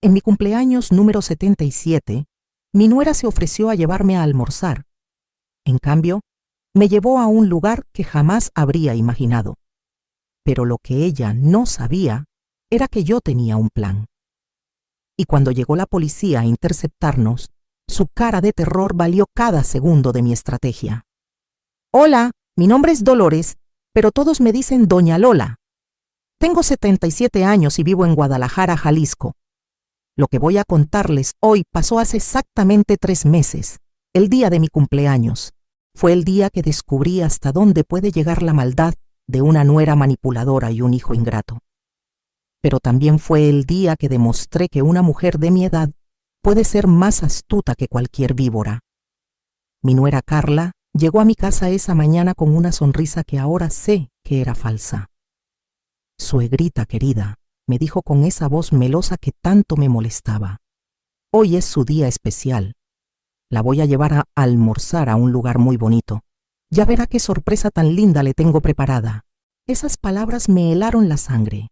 En mi cumpleaños número 77, mi nuera se ofreció a llevarme a almorzar. En cambio, me llevó a un lugar que jamás habría imaginado. Pero lo que ella no sabía era que yo tenía un plan. Y cuando llegó la policía a interceptarnos, su cara de terror valió cada segundo de mi estrategia. Hola, mi nombre es Dolores, pero todos me dicen Doña Lola. Tengo 77 años y vivo en Guadalajara, Jalisco. Lo que voy a contarles hoy pasó hace exactamente 3 meses, el día de mi cumpleaños. Fue el día que descubrí hasta dónde puede llegar la maldad de una nuera manipuladora y un hijo ingrato. Pero también fue el día que demostré que una mujer de mi edad puede ser más astuta que cualquier víbora. Mi nuera Carla llegó a mi casa esa mañana con una sonrisa que ahora sé que era falsa. Suegrita querida, me dijo con esa voz melosa que tanto me molestaba. Hoy es su día especial. La voy a llevar a almorzar a un lugar muy bonito. Ya verá qué sorpresa tan linda le tengo preparada. Esas palabras me helaron la sangre,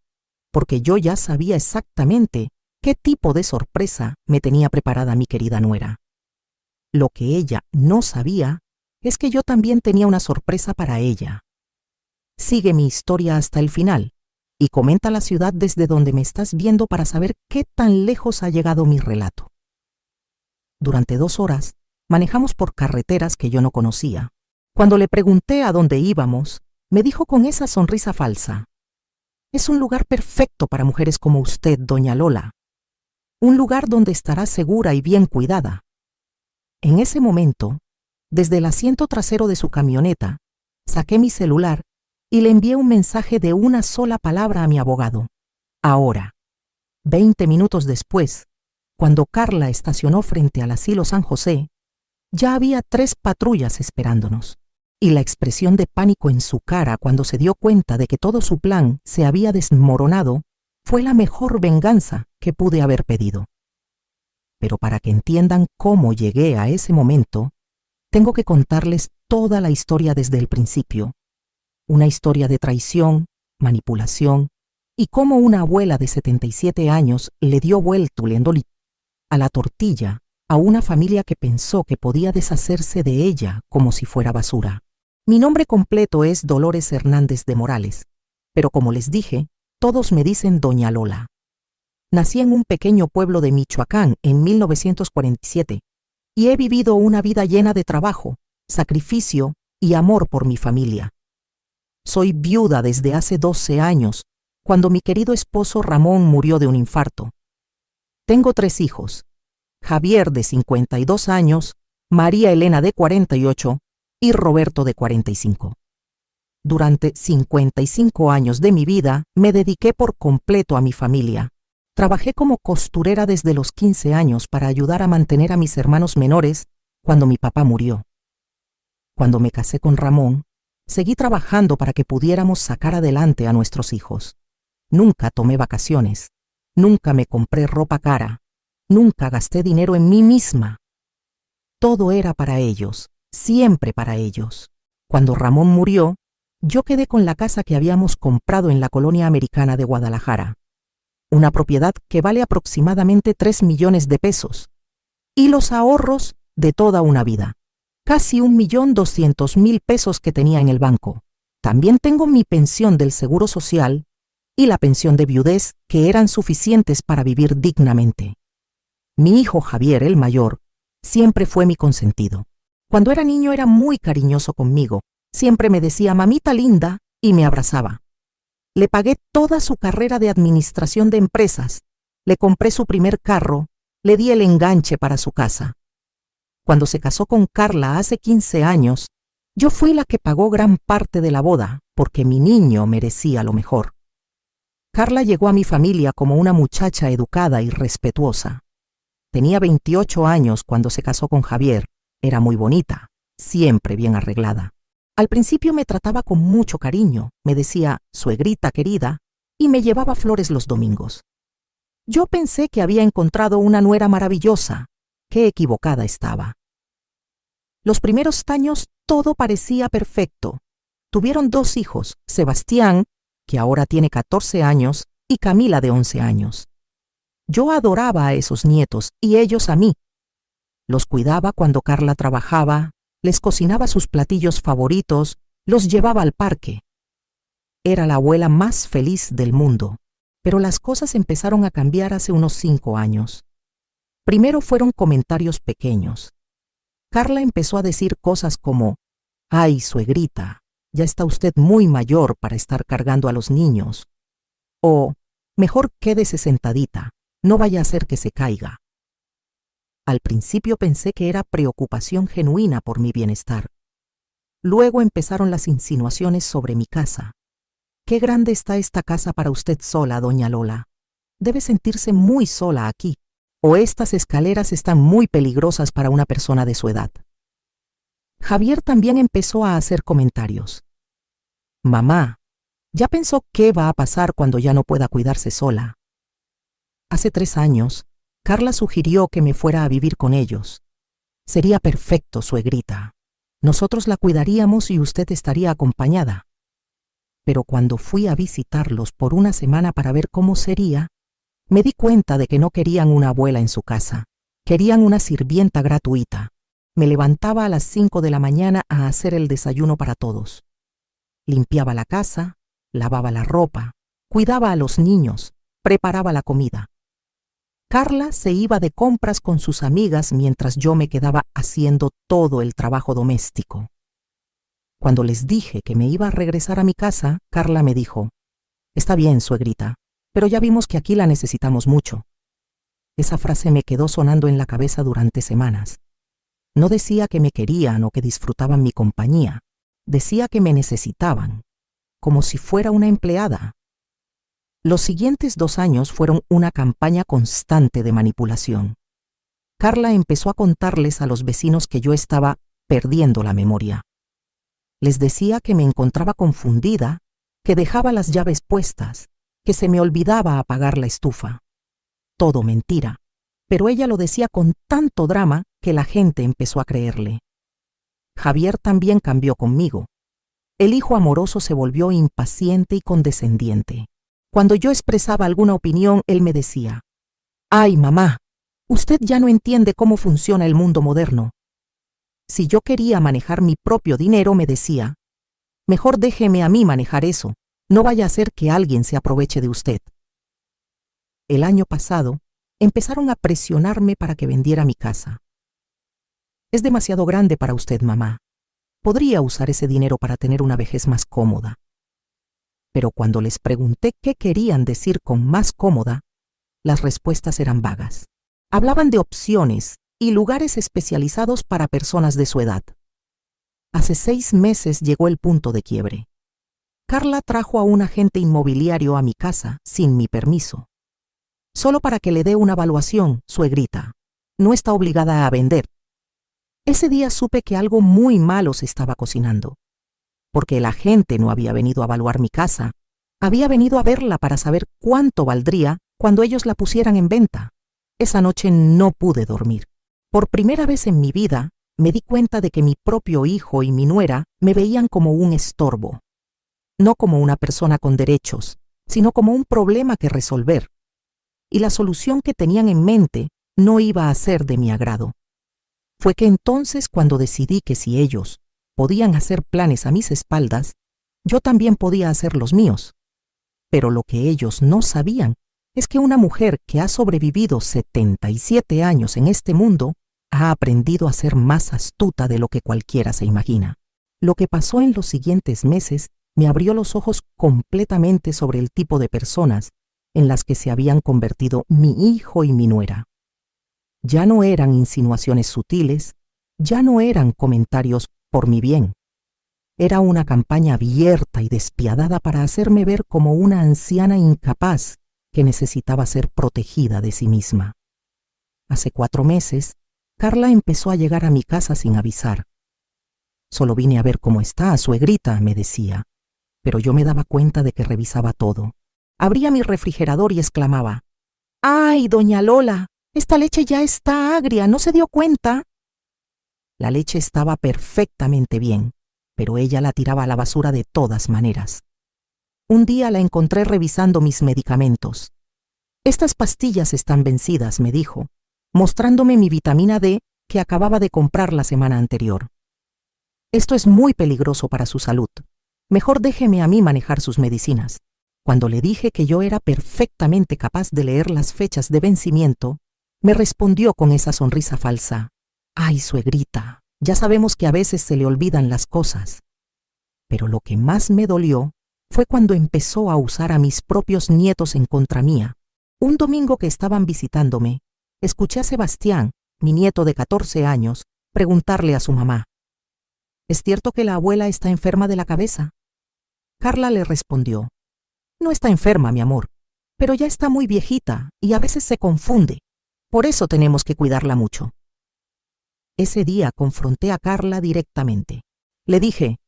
porque yo ya sabía exactamente qué tipo de sorpresa me tenía preparada mi querida nuera. Lo que ella no sabía es que yo también tenía una sorpresa para ella. Sigue mi historia hasta el final y comenta la ciudad desde donde me estás viendo para saber qué tan lejos ha llegado mi relato. Durante 2 horas manejamos por carreteras que yo no conocía. Cuando le pregunté a dónde íbamos, me dijo con esa sonrisa falsa: es un lugar perfecto para mujeres como usted, doña Lola. Un lugar donde estará segura y bien cuidada. En ese momento, desde el asiento trasero de su camioneta, saqué mi celular y le envié un mensaje de una sola palabra a mi abogado. Ahora, 20 minutos después, cuando Carla estacionó frente al asilo San José, ya había 3 patrullas esperándonos, y la expresión de pánico en su cara cuando se dio cuenta de que todo su plan se había desmoronado fue la mejor venganza que pude haber pedido. Pero para que entiendan cómo llegué a ese momento, tengo que contarles toda la historia desde el principio. Una historia de traición, manipulación, y cómo una abuela de 77 años le dio vuelta a la tortilla a una familia que pensó que podía deshacerse de ella como si fuera basura. Mi nombre completo es Dolores Hernández de Morales, pero como les dije, todos me dicen Doña Lola. Nací en un pequeño pueblo de Michoacán en 1947 y he vivido una vida llena de trabajo, sacrificio y amor por mi familia. Soy viuda desde hace 12 años, cuando mi querido esposo Ramón murió de un infarto. Tengo 3 hijos: Javier de 52 años, María Elena de 48 y Roberto de 45. Durante 55 años de mi vida me dediqué por completo a mi familia. Trabajé como costurera desde los 15 años para ayudar a mantener a mis hermanos menores cuando mi papá murió. Cuando me casé con Ramón, seguí trabajando para que pudiéramos sacar adelante a nuestros hijos. Nunca tomé vacaciones, nunca me compré ropa cara, nunca gasté dinero en mí misma. Todo era para ellos, siempre para ellos. Cuando Ramón murió, yo quedé con la casa que habíamos comprado en la colonia americana de Guadalajara, una propiedad que vale aproximadamente 3 millones de pesos, y los ahorros de toda una vida, casi 1.200.000 pesos que tenía en el banco. También tengo mi pensión del Seguro Social y la pensión de viudez, que eran suficientes para vivir dignamente. Mi hijo Javier, el mayor, siempre fue mi consentido. Cuando era niño era muy cariñoso conmigo, siempre me decía mamita linda y me abrazaba. Le pagué toda su carrera de administración de empresas, le compré su primer carro, le di el enganche para su casa. Cuando se casó con Carla hace 15 años, yo fui la que pagó gran parte de la boda, porque mi niño merecía lo mejor. Carla llegó a mi familia como una muchacha educada y respetuosa. Tenía 28 años cuando se casó con Javier. Era muy bonita, siempre bien arreglada. Al principio me trataba con mucho cariño, me decía suegrita querida y me llevaba flores los domingos. Yo pensé que había encontrado una nuera maravillosa. Qué equivocada estaba. Los primeros años todo parecía perfecto. Tuvieron 2 hijos, Sebastián, que ahora tiene 14 años, y Camila de 11 años. Yo adoraba a esos nietos y ellos a mí. Los cuidaba cuando Carla trabajaba, les cocinaba sus platillos favoritos, los llevaba al parque. Era la abuela más feliz del mundo, pero las cosas empezaron a cambiar hace unos 5 años. Primero fueron comentarios pequeños. Carla empezó a decir cosas como: «Ay, suegrita, ya está usted muy mayor para estar cargando a los niños». O «Mejor quédese sentadita, no vaya a hacer que se caiga». Al principio pensé que era preocupación genuina por mi bienestar. Luego empezaron las insinuaciones sobre mi casa. «Qué grande está esta casa para usted sola, doña Lola. Debe sentirse muy sola aquí. O estas escaleras están muy peligrosas para una persona de su edad». Javier también empezó a hacer comentarios. «Mamá, ¿ya pensó qué va a pasar cuando ya no pueda cuidarse sola?» Hace 3 años, Carla sugirió que me fuera a vivir con ellos. «Sería perfecto, suegrita. Nosotros la cuidaríamos y usted estaría acompañada». Pero cuando fui a visitarlos por una semana para ver cómo sería, me di cuenta de que no querían una abuela en su casa. Querían una sirvienta gratuita. Me levantaba a las 5 de la mañana a hacer el desayuno para todos. Limpiaba la casa, lavaba la ropa, cuidaba a los niños, preparaba la comida. Carla se iba de compras con sus amigas mientras yo me quedaba haciendo todo el trabajo doméstico. Cuando les dije que me iba a regresar a mi casa, Carla me dijo: «Está bien, suegrita, pero ya vimos que aquí la necesitamos mucho». Esa frase me quedó sonando en la cabeza durante semanas. No decía que me querían o que disfrutaban mi compañía. Decía que me necesitaban, como si fuera una empleada. Los siguientes 2 años fueron una campaña constante de manipulación. Carla empezó a contarles a los vecinos que yo estaba perdiendo la memoria. Les decía que me encontraba confundida, que dejaba las llaves puestas, que se me olvidaba apagar la estufa. Todo mentira, pero ella lo decía con tanto drama que la gente empezó a creerle. Javier también cambió conmigo. El hijo amoroso se volvió impaciente y condescendiente. Cuando yo expresaba alguna opinión, él me decía: «Ay, mamá, usted ya no entiende cómo funciona el mundo moderno». Si yo quería manejar mi propio dinero, me decía: «Mejor déjeme a mí manejar eso, no vaya a ser que alguien se aproveche de usted». El año pasado, empezaron a presionarme para que vendiera mi casa. «Es demasiado grande para usted, mamá. Podría usar ese dinero para tener una vejez más cómoda». Pero cuando les pregunté qué querían decir con más cómoda, las respuestas eran vagas. Hablaban de opciones y lugares especializados para personas de su edad. Hace 6 meses llegó el punto de quiebre. Carla trajo a un agente inmobiliario a mi casa sin mi permiso. «Solo para que le dé una evaluación, suegrita. No está obligada a vender». Ese día supe que algo muy malo se estaba cocinando, porque el agente no había venido a evaluar mi casa, había venido a verla para saber cuánto valdría cuando ellos la pusieran en venta. Esa noche no pude dormir. Por primera vez en mi vida, me di cuenta de que mi propio hijo y mi nuera me veían como un estorbo, no como una persona con derechos, sino como un problema que resolver. Y la solución que tenían en mente no iba a ser de mi agrado. Fue que entonces, cuando decidí que si ellos podían hacer planes a mis espaldas, yo también podía hacer los míos. Pero lo que ellos no sabían es que una mujer que ha sobrevivido 77 años en este mundo ha aprendido a ser más astuta de lo que cualquiera se imagina. Lo que pasó en los siguientes meses me abrió los ojos completamente sobre el tipo de personas en las que se habían convertido mi hijo y mi nuera. Ya no eran insinuaciones sutiles, ya no eran comentarios por mi bien. Era una campaña abierta y despiadada para hacerme ver como una anciana incapaz que necesitaba ser protegida de sí misma. Hace 4 meses, Carla empezó a llegar a mi casa sin avisar. «Solo vine a ver cómo está, suegrita», me decía, pero yo me daba cuenta de que revisaba todo. Abría mi refrigerador y exclamaba: «¡Ay, doña Lola! Esta leche ya está agria, ¿no se dio cuenta?». La leche estaba perfectamente bien, pero ella la tiraba a la basura de todas maneras. Un día la encontré revisando mis medicamentos. Estas pastillas están vencidas, me dijo, mostrándome mi vitamina D que acababa de comprar la semana anterior. Esto es muy peligroso para su salud. Mejor déjeme a mí manejar sus medicinas. Cuando le dije que yo era perfectamente capaz de leer las fechas de vencimiento, me respondió con esa sonrisa falsa. Ay, suegrita, ya sabemos que a veces se le olvidan las cosas. Pero lo que más me dolió fue cuando empezó a usar a mis propios nietos en contra mía. Un domingo que estaban visitándome, escuché a Sebastián, mi nieto de 14 años, preguntarle a su mamá: ¿Es cierto que la abuela está enferma de la cabeza? Carla le respondió: No está enferma, mi amor, pero ya está muy viejita y a veces se confunde. Por eso tenemos que cuidarla mucho. Ese día confronté a Carla directamente. Le dije: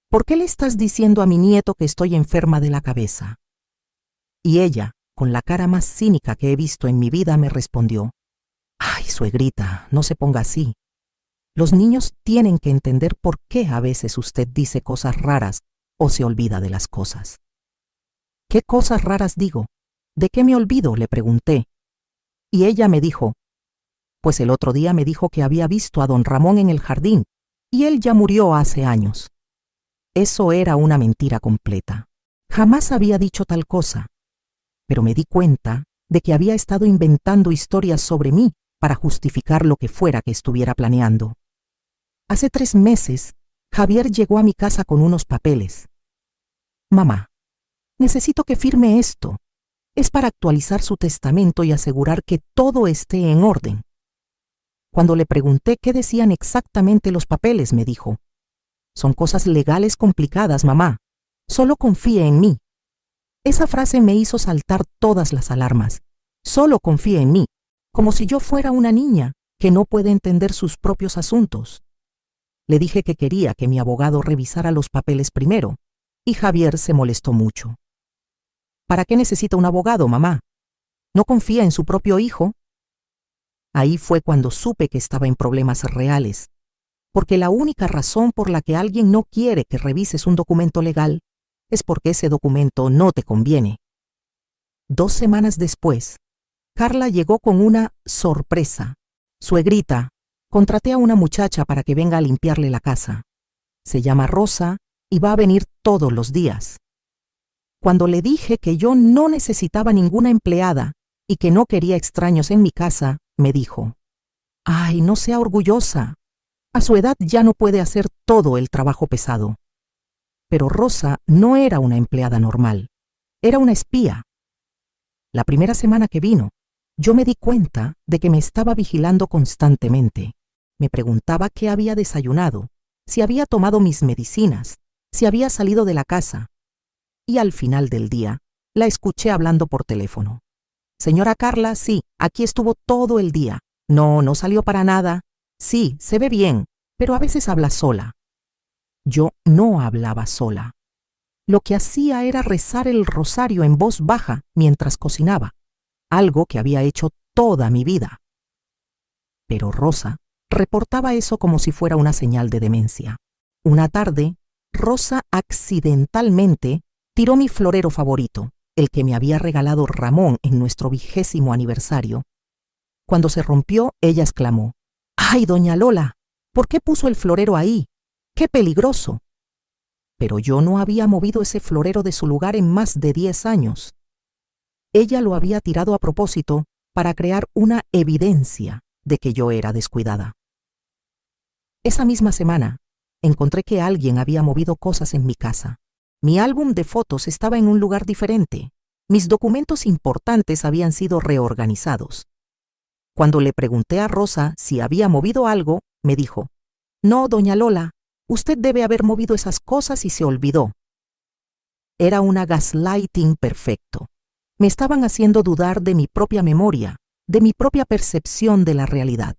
¿Por qué le estás diciendo a mi nieto que estoy enferma de la cabeza? Y ella, con la cara más cínica que he visto en mi vida, me respondió: Ay, suegrita, no se ponga así. Los niños tienen que entender por qué a veces usted dice cosas raras o se olvida de las cosas. ¿Qué cosas raras digo? ¿De qué me olvido?, le pregunté. Y ella me dijo: Pues el otro día me dijo que había visto a don Ramón en el jardín y él ya murió hace años. Eso era una mentira completa. Jamás había dicho tal cosa. Pero me di cuenta de que había estado inventando historias sobre mí para justificar lo que fuera que estuviera planeando. Hace 3 meses, Javier llegó a mi casa con unos papeles. Mamá, necesito que firme esto. Es para actualizar su testamento y asegurar que todo esté en orden. Cuando le pregunté qué decían exactamente los papeles, me dijo: Son cosas legales complicadas, mamá. Solo confíe en mí. Esa frase me hizo saltar todas las alarmas. Solo confíe en mí, como si yo fuera una niña que no puede entender sus propios asuntos. Le dije que quería que mi abogado revisara los papeles primero, y Javier se molestó mucho. ¿Para qué necesita un abogado, mamá? ¿No confía en su propio hijo? Ahí fue cuando supe que estaba en problemas reales, porque la única razón por la que alguien no quiere que revises un documento legal es porque ese documento no te conviene. 2 semanas después, Carla llegó con una sorpresa. Suegrita, contraté a una muchacha para que venga a limpiarle la casa. Se llama Rosa y va a venir todos los días. Cuando le dije que yo no necesitaba ninguna empleada y que no quería extraños en mi casa, me dijo: Ay, no sea orgullosa. A su edad ya no puede hacer todo el trabajo pesado. Pero Rosa no era una empleada normal. Era una espía. La primera semana que vino, yo me di cuenta de que me estaba vigilando constantemente. Me preguntaba qué había desayunado, si había tomado mis medicinas, si había salido de la casa. Y al final del día, la escuché hablando por teléfono. Señora Carla, sí, aquí estuvo todo el día. No, no salió para nada. Sí, se ve bien, pero a veces habla sola. Yo no hablaba sola. Lo que hacía era rezar el rosario en voz baja mientras cocinaba, algo que había hecho toda mi vida. Pero Rosa reportaba eso como si fuera una señal de demencia. Una tarde, Rosa accidentalmente tiró mi florero favorito, el que me había regalado Ramón en nuestro 20º aniversario. Cuando se rompió, ella exclamó: ¡Ay, doña Lola! ¿Por qué puso el florero ahí? ¡Qué peligroso! Pero yo no había movido ese florero de su lugar en más de 10 años. Ella lo había tirado a propósito para crear una evidencia de que yo era descuidada. Esa misma semana, encontré que alguien había movido cosas en mi casa. Mi álbum de fotos estaba en un lugar diferente. Mis documentos importantes habían sido reorganizados. Cuando le pregunté a Rosa si había movido algo, me dijo: No, doña Lola, usted debe haber movido esas cosas y se olvidó. Era una gaslighting perfecto. Me estaban haciendo dudar de mi propia memoria, de mi propia percepción de la realidad.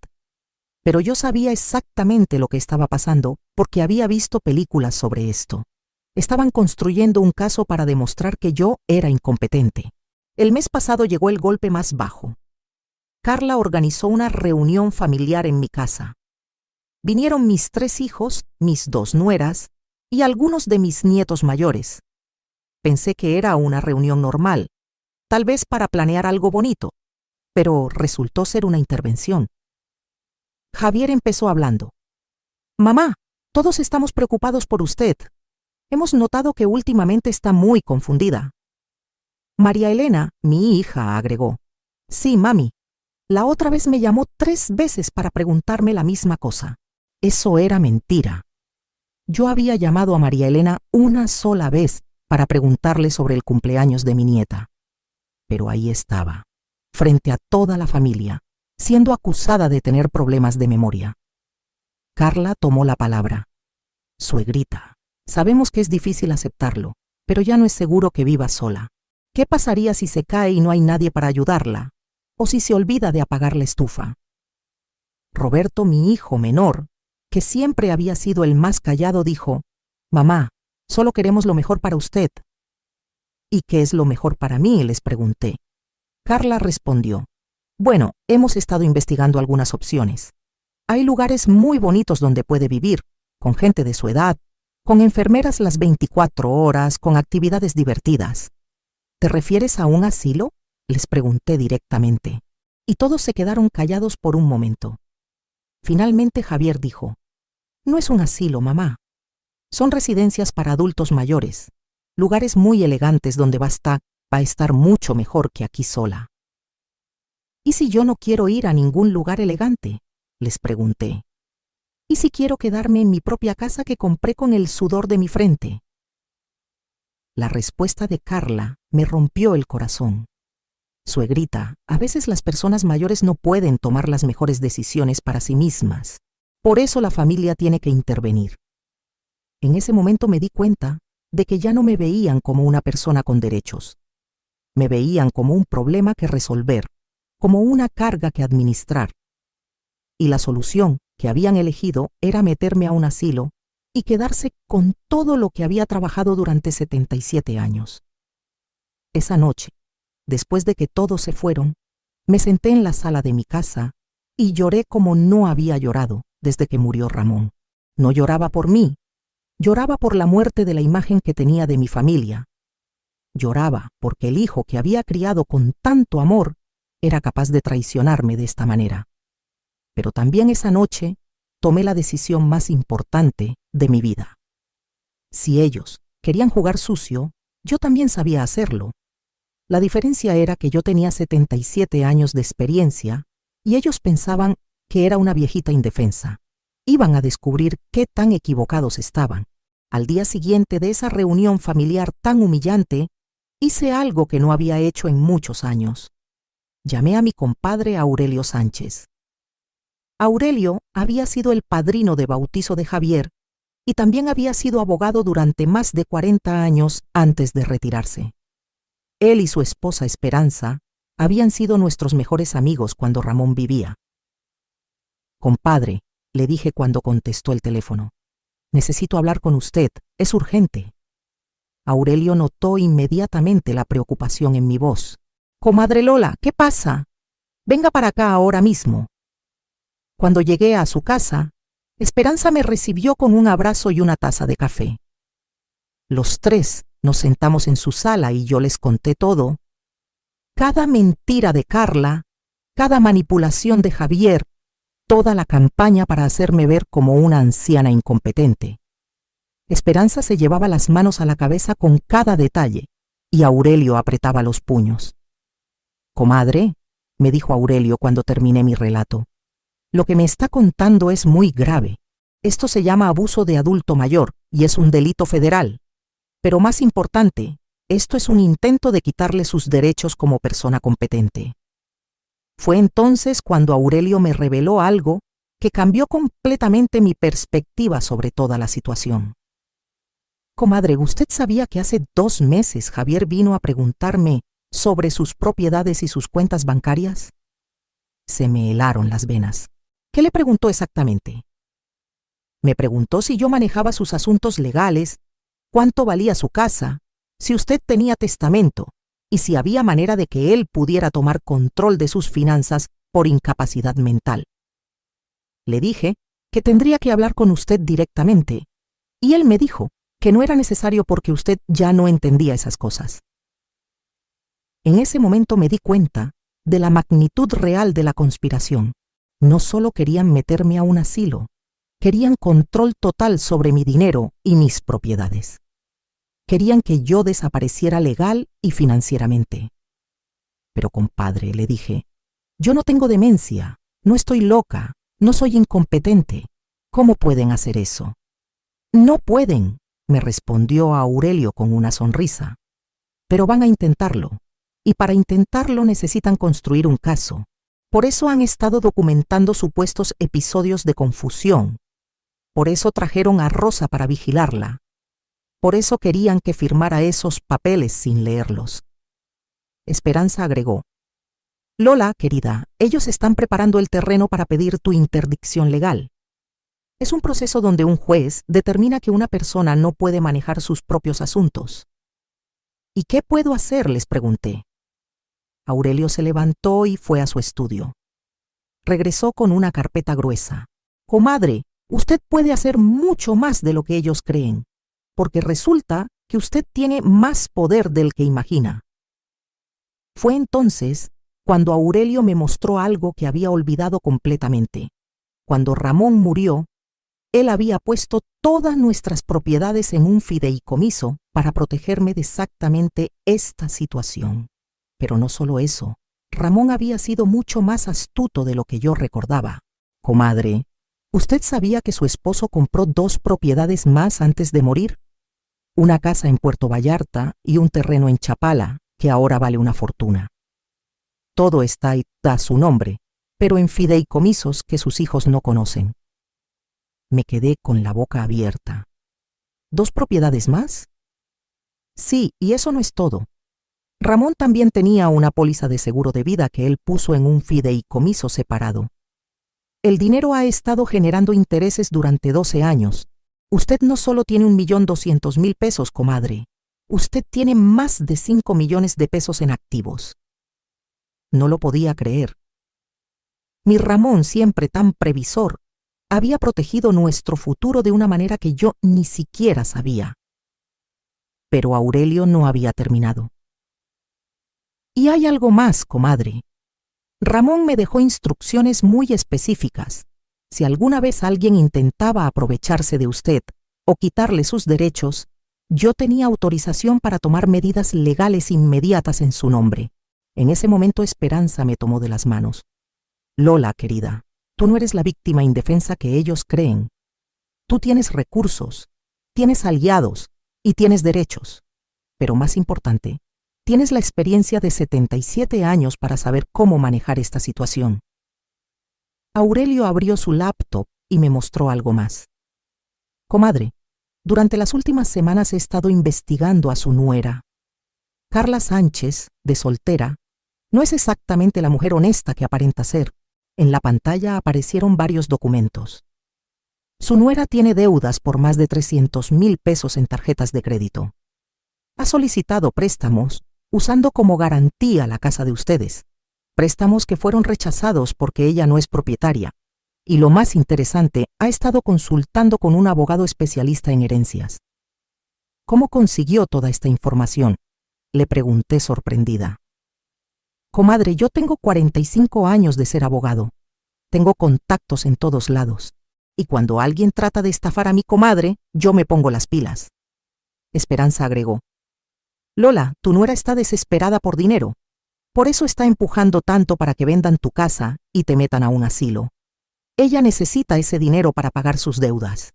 Pero yo sabía exactamente lo que estaba pasando porque había visto películas sobre esto. Estaban construyendo un caso para demostrar que yo era incompetente. El mes pasado llegó el golpe más bajo. Carla organizó una reunión familiar en mi casa. Vinieron mis 3 hijos, mis 2 nueras y algunos de mis nietos mayores. Pensé que era una reunión normal, tal vez para planear algo bonito, pero resultó ser una intervención. Javier empezó hablando. Mamá, todos estamos preocupados por usted. Hemos notado que últimamente está muy confundida. María Elena, mi hija, agregó. Sí, mami. La otra vez me llamó 3 veces para preguntarme la misma cosa. Eso era mentira. Yo había llamado a María Elena una sola vez para preguntarle sobre el cumpleaños de mi nieta. Pero ahí estaba, frente a toda la familia, siendo acusada de tener problemas de memoria. Carla tomó la palabra. Suegrita, sabemos que es difícil aceptarlo, pero ya no es seguro que viva sola. ¿Qué pasaría si se cae y no hay nadie para ayudarla? ¿O si se olvida de apagar la estufa? Roberto, mi hijo menor, que siempre había sido el más callado, dijo, Mamá, solo queremos lo mejor para usted. ¿Y qué es lo mejor para mí?, les pregunté. Carla respondió, Bueno, hemos estado investigando algunas opciones. Hay lugares muy bonitos donde puede vivir, con gente de su edad, con enfermeras las 24 horas, con actividades divertidas. ¿Te refieres a un asilo?, les pregunté directamente, y todos se quedaron callados por un momento. Finalmente Javier dijo, No es un asilo, mamá. Son residencias para adultos mayores, lugares muy elegantes donde va a estar mucho mejor que aquí sola. ¿Y si yo no quiero ir a ningún lugar elegante?, les pregunté. ¿Y si quiero quedarme en mi propia casa que compré con el sudor de mi frente? La respuesta de Carla me rompió el corazón. Suegrita, a veces las personas mayores no pueden tomar las mejores decisiones para sí mismas. Por eso la familia tiene que intervenir. En ese momento me di cuenta de que ya no me veían como una persona con derechos. Me veían como un problema que resolver, como una carga que administrar. Y la solución que habían elegido era meterme a un asilo y quedarse con todo lo que había trabajado durante 77 años. Esa noche, después de que todos se fueron, me senté en la sala de mi casa y lloré como no había llorado desde que murió Ramón. No lloraba por mí, lloraba por la muerte de la imagen que tenía de mi familia. Lloraba porque el hijo que había criado con tanto amor era capaz de traicionarme de esta manera. Pero también esa noche tomé la decisión más importante de mi vida. Si ellos querían jugar sucio, yo también sabía hacerlo. La diferencia era que yo tenía 77 años de experiencia y ellos pensaban que era una viejita indefensa. Iban a descubrir qué tan equivocados estaban. Al día siguiente de esa reunión familiar tan humillante, hice algo que no había hecho en muchos años. Llamé a mi compadre Aurelio Sánchez. Aurelio había sido el padrino de bautizo de Javier y también había sido abogado durante más de 40 años antes de retirarse. Él y su esposa Esperanza habían sido nuestros mejores amigos cuando Ramón vivía. Compadre, le dije cuando contestó el teléfono, necesito hablar con usted, es urgente. Aurelio notó inmediatamente la preocupación en mi voz. Comadre Lola, ¿qué pasa? Venga para acá ahora mismo. Cuando llegué a su casa, Esperanza me recibió con un abrazo y una taza de café. Los tres nos sentamos en su sala y yo les conté todo. Cada mentira de Carla, cada manipulación de Javier, toda la campaña para hacerme ver como una anciana incompetente. Esperanza se llevaba las manos a la cabeza con cada detalle y Aurelio apretaba los puños. Comadre, me dijo Aurelio cuando terminé mi relato, lo que me está contando es muy grave. Esto se llama abuso de adulto mayor y es un delito federal. Pero más importante, esto es un intento de quitarle sus derechos como persona competente. Fue entonces cuando Aurelio me reveló algo que cambió completamente mi perspectiva sobre toda la situación. Comadre, ¿usted sabía que hace 2 meses Javier vino a preguntarme sobre sus propiedades y sus cuentas bancarias? Se me helaron las venas. ¿Qué le preguntó exactamente? Me preguntó si yo manejaba sus asuntos legales, cuánto valía su casa, si usted tenía testamento y si había manera de que él pudiera tomar control de sus finanzas por incapacidad mental. Le dije que tendría que hablar con usted directamente y él me dijo que no era necesario porque usted ya no entendía esas cosas. En ese momento me di cuenta de la magnitud real de la conspiración. No solo querían meterme a un asilo, querían control total sobre mi dinero y mis propiedades. Querían que yo desapareciera legal y financieramente. Pero compadre, le dije, yo no tengo demencia, no estoy loca, no soy incompetente. ¿Cómo pueden hacer eso? No pueden, me respondió Aurelio con una sonrisa. Pero van a intentarlo. Y para intentarlo necesitan construir un caso. Por eso han estado documentando supuestos episodios de confusión. Por eso trajeron a Rosa para vigilarla. Por eso querían que firmara esos papeles sin leerlos. Esperanza agregó: Lola, querida, ellos están preparando el terreno para pedir tu interdicción legal. Es un proceso donde un juez determina que una persona no puede manejar sus propios asuntos. ¿Y qué puedo hacer?, les pregunté. Aurelio se levantó y fue a su estudio. Regresó con una carpeta gruesa. Comadre, usted puede hacer mucho más de lo que ellos creen, porque resulta que usted tiene más poder del que imagina. Fue entonces cuando Aurelio me mostró algo que había olvidado completamente. Cuando Ramón murió, él había puesto todas nuestras propiedades en un fideicomiso para protegerme de exactamente esta situación. Pero no solo eso, Ramón había sido mucho más astuto de lo que yo recordaba. Comadre, ¿usted sabía que su esposo compró 2 propiedades más antes de morir? Una casa en Puerto Vallarta y un terreno en Chapala, que ahora vale una fortuna. Todo está a su nombre, pero en fideicomisos que sus hijos no conocen. Me quedé con la boca abierta. ¿2 propiedades más? Sí, y eso no es todo. Ramón también tenía una póliza de seguro de vida que él puso en un fideicomiso separado. El dinero ha estado generando intereses durante 12 años. Usted no solo tiene 1.200.000 pesos, comadre. Usted tiene más de 5 millones de pesos en activos. No lo podía creer. Mi Ramón, siempre tan previsor, había protegido nuestro futuro de una manera que yo ni siquiera sabía. Pero Aurelio no había terminado. Y hay algo más, comadre. Ramón me dejó instrucciones muy específicas. Si alguna vez alguien intentaba aprovecharse de usted o quitarle sus derechos, yo tenía autorización para tomar medidas legales inmediatas en su nombre. En ese momento Esperanza me tomó de las manos. Lola, querida, tú no eres la víctima indefensa que ellos creen. Tú tienes recursos, tienes aliados y tienes derechos. Pero más importante, tienes la experiencia de 77 años para saber cómo manejar esta situación. Aurelio abrió su laptop y me mostró algo más. Comadre, durante las últimas semanas he estado investigando a su nuera. Carla Sánchez, de soltera, no es exactamente la mujer honesta que aparenta ser. En la pantalla aparecieron varios documentos. Su nuera tiene deudas por más de 300.000 pesos en tarjetas de crédito. Ha solicitado préstamos usando como garantía la casa de ustedes. Préstamos que fueron rechazados porque ella no es propietaria. Y lo más interesante, ha estado consultando con un abogado especialista en herencias. ¿Cómo consiguió toda esta información?, le pregunté sorprendida. Comadre, yo tengo 45 años de ser abogado. Tengo contactos en todos lados. Y cuando alguien trata de estafar a mi comadre, yo me pongo las pilas. Esperanza agregó: Lola, tu nuera está desesperada por dinero. Por eso está empujando tanto para que vendan tu casa y te metan a un asilo. Ella necesita ese dinero para pagar sus deudas.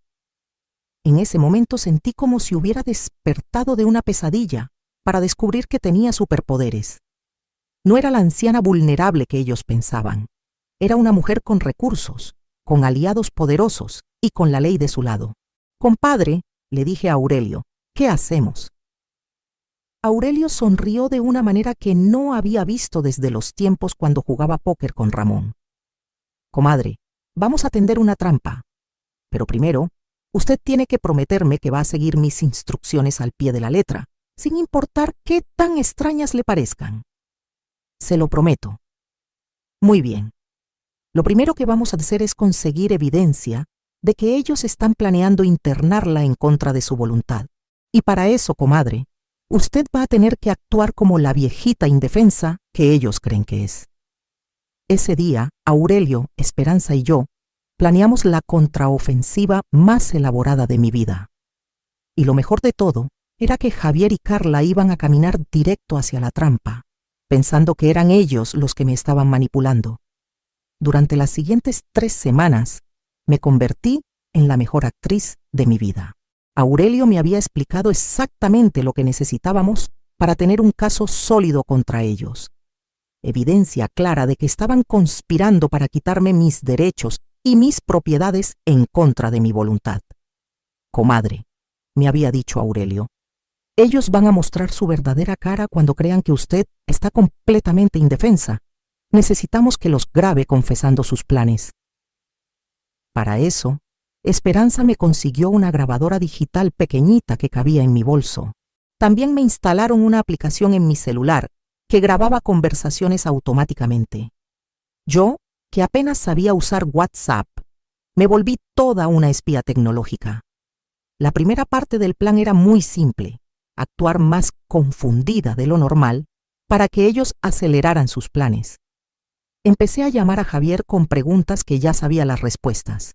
En ese momento sentí como si hubiera despertado de una pesadilla para descubrir que tenía superpoderes. No era la anciana vulnerable que ellos pensaban. Era una mujer con recursos, con aliados poderosos y con la ley de su lado. Compadre, le dije a Aurelio, ¿qué hacemos? Aurelio sonrió de una manera que no había visto desde los tiempos cuando jugaba póker con Ramón. Comadre, vamos a tender una trampa. Pero primero, usted tiene que prometerme que va a seguir mis instrucciones al pie de la letra, sin importar qué tan extrañas le parezcan. Se lo prometo. Muy bien. Lo primero que vamos a hacer es conseguir evidencia de que ellos están planeando internarla en contra de su voluntad. Y para eso, comadre, usted va a tener que actuar como la viejita indefensa que ellos creen que es. Ese día, Aurelio, Esperanza y yo planeamos la contraofensiva más elaborada de mi vida. Y lo mejor de todo era que Javier y Carla iban a caminar directo hacia la trampa, pensando que eran ellos los que me estaban manipulando. Durante las siguientes 3 semanas, me convertí en la mejor actriz de mi vida. Aurelio me había explicado exactamente lo que necesitábamos para tener un caso sólido contra ellos. Evidencia clara de que estaban conspirando para quitarme mis derechos y mis propiedades en contra de mi voluntad. Comadre, me había dicho Aurelio, ellos van a mostrar su verdadera cara cuando crean que usted está completamente indefensa. Necesitamos que los grabe confesando sus planes. Para eso, Esperanza me consiguió una grabadora digital pequeñita que cabía en mi bolso. También me instalaron una aplicación en mi celular que grababa conversaciones automáticamente. Yo, que apenas sabía usar WhatsApp, me volví toda una espía tecnológica. La primera parte del plan era muy simple: actuar más confundida de lo normal para que ellos aceleraran sus planes. Empecé a llamar a Javier con preguntas que ya sabía las respuestas.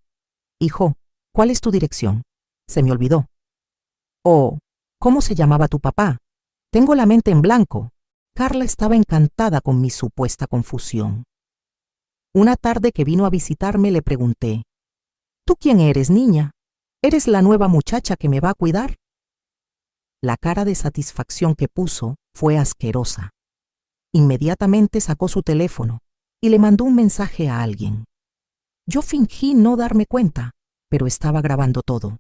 Hijo, ¿cuál es tu dirección? Se me olvidó. O, ¿cómo se llamaba tu papá? Tengo la mente en blanco. Carla estaba encantada con mi supuesta confusión. Una tarde que vino a visitarme le pregunté: ¿tú quién eres, niña? ¿Eres la nueva muchacha que me va a cuidar? La cara de satisfacción que puso fue asquerosa. Inmediatamente sacó su teléfono y le mandó un mensaje a alguien. Yo fingí no darme cuenta, pero estaba grabando todo.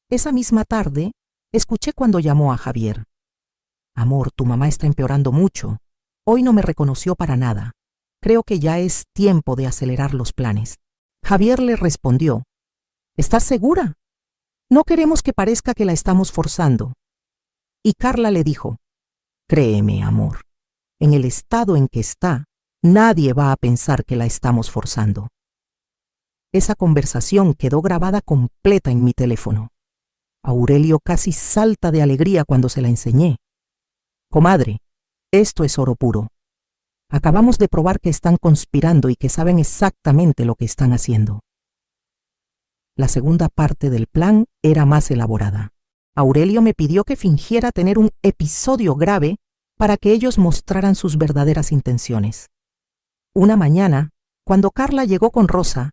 Esa misma tarde, escuché cuando llamó a Javier. Amor, tu mamá está empeorando mucho. Hoy no me reconoció para nada. Creo que ya es tiempo de acelerar los planes. Javier le respondió: ¿estás segura? No queremos que parezca que la estamos forzando. Y Carla le dijo: créeme, amor, en el estado en que está, nadie va a pensar que la estamos forzando. Esa conversación quedó grabada completa en mi teléfono. Aurelio casi salta de alegría cuando se la enseñé. Comadre, esto es oro puro. Acabamos de probar que están conspirando y que saben exactamente lo que están haciendo. La segunda parte del plan era más elaborada. Aurelio me pidió que fingiera tener un episodio grave para que ellos mostraran sus verdaderas intenciones. Una mañana, cuando Carla llegó con Rosa,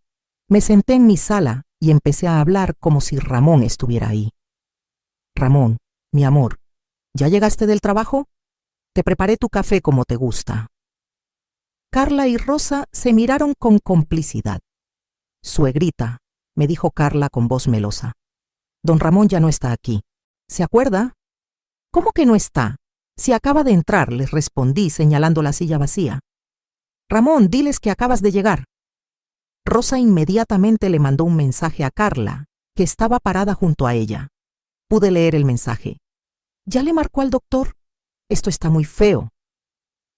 me senté en mi sala y empecé a hablar como si Ramón estuviera ahí. Ramón, mi amor, ¿ya llegaste del trabajo? Te preparé tu café como te gusta. Carla y Rosa se miraron con complicidad. Suegrita, me dijo Carla con voz melosa, don Ramón ya no está aquí. ¿Se acuerda? ¿Cómo que no está? Si acaba de entrar, les respondí señalando la silla vacía. Ramón, diles que acabas de llegar. Rosa inmediatamente le mandó un mensaje a Carla, que estaba parada junto a ella. Pude leer el mensaje. ¿Ya le marcó al doctor? Esto está muy feo.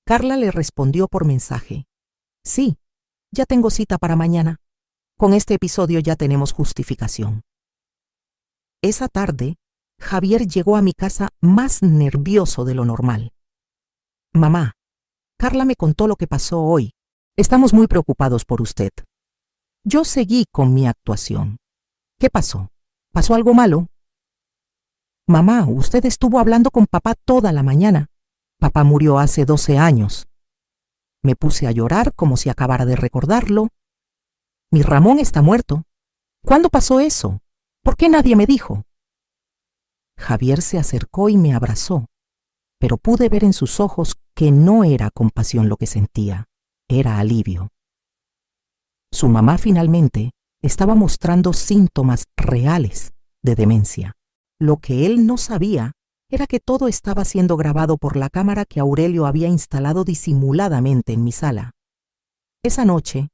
Carla le respondió por mensaje: sí, ya tengo cita para mañana. Con este episodio ya tenemos justificación. Esa tarde, Javier llegó a mi casa más nervioso de lo normal. Mamá, Carla me contó lo que pasó hoy. Estamos muy preocupados por usted. Yo seguí con mi actuación. ¿Qué pasó? ¿Pasó algo malo? Mamá, usted estuvo hablando con papá toda la mañana. Papá murió hace 12 años. Me puse a llorar como si acabara de recordarlo. Mi Ramón está muerto. ¿Cuándo pasó eso? ¿Por qué nadie me dijo? Javier se acercó y me abrazó, pero pude ver en sus ojos que no era compasión lo que sentía, era alivio. Su mamá finalmente estaba mostrando síntomas reales de demencia. Lo que él no sabía era que todo estaba siendo grabado por la cámara que Aurelio había instalado disimuladamente en mi sala. Esa noche,